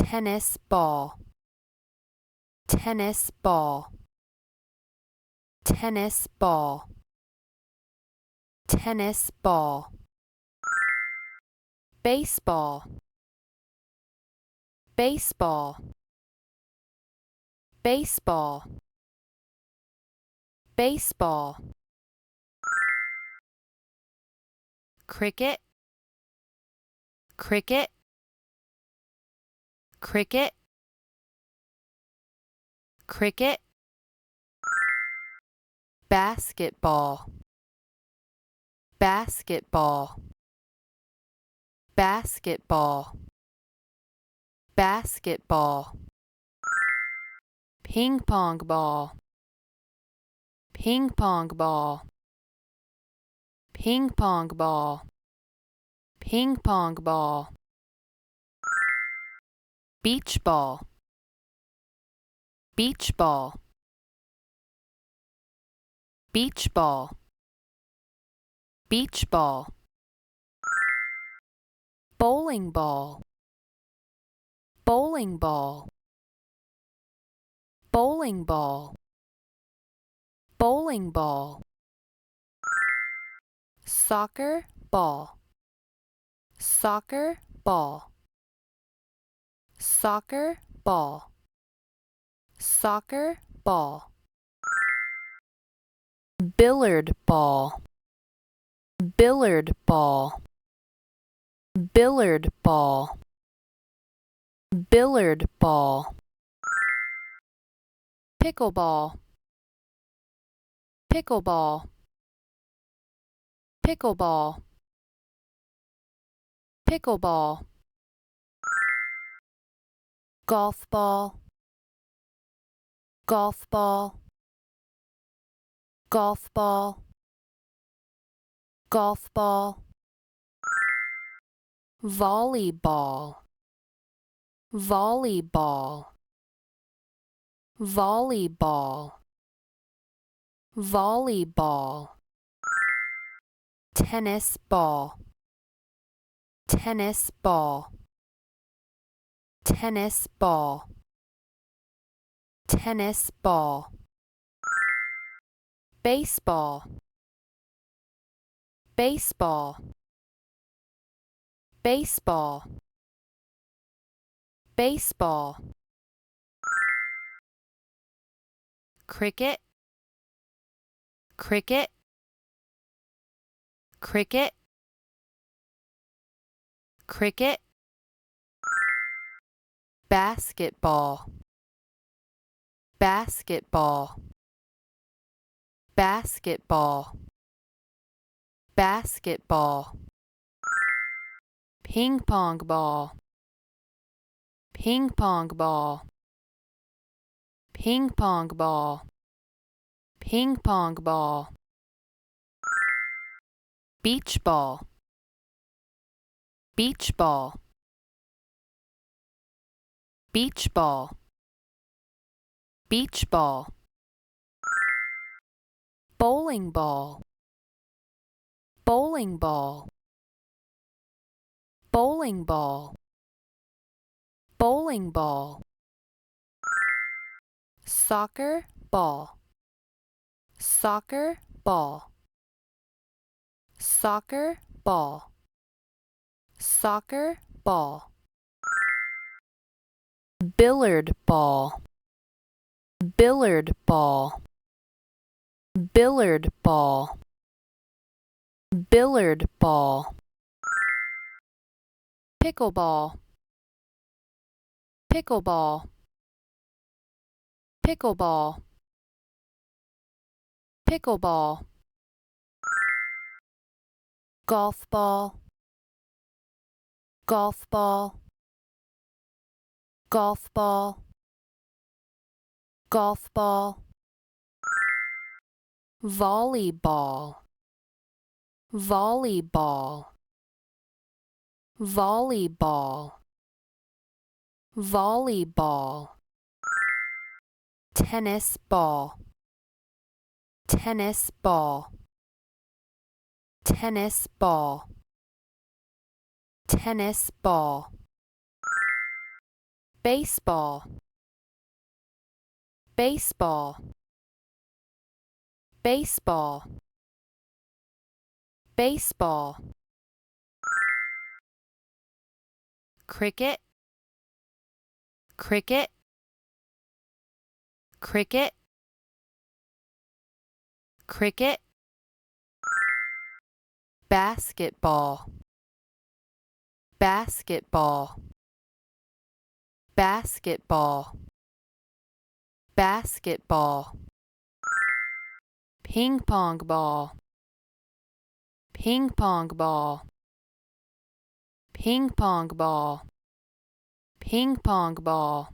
tennis ball, tennis ball, tennis ball, tennis ball, baseball, baseball, baseball, baseball, cricket, cricket, cricket, cricket, basketball, basketball, basketball, basketball, ping pong ball, ping pong ball, ping pong ball, ping pong ball, beach ball, beach ball, beach ball, beach ball, bowling ball, bowling ball, bowling ball, bowling ball, soccer ball, soccer ball, soccer ball, soccer ball, billiard ball, billiard ball, billiard ball, billiard ball, pickleball, pickleball, pickleball, pickleball, golf ball, golf ball, golf ball, golf ball, volleyball, volleyball, volleyball, volleyball, tennis ball, tennis ball, tennis ball, tennis ball, baseball, baseball, baseball, baseball, cricket, cricket, cricket, cricket, basketball, basketball, basketball, basketball, ping pong ball, ping pong ball, ping pong ball, ping pong ball, beach ball, beach ball, beach ball, beach ball, bowling ball, bowling ball, bowling ball, bowling ball, soccer ball, soccer ball, soccer ball, soccer ball, billiard ball, billiard ball, billiard ball, billiard ball, pickleball, pickleball, pickleball, pickleball, golf ball, golf ball, golf ball, golf ball, volleyball, volleyball, volleyball, volleyball, tennis ball, tennis ball, tennis ball, tennis ball, baseball, baseball, baseball, baseball, cricket, cricket, cricket, cricket, basketball, basketball, basketball, basketball, ping pong ball, ping pong ball, ping pong ball, ping pong ball.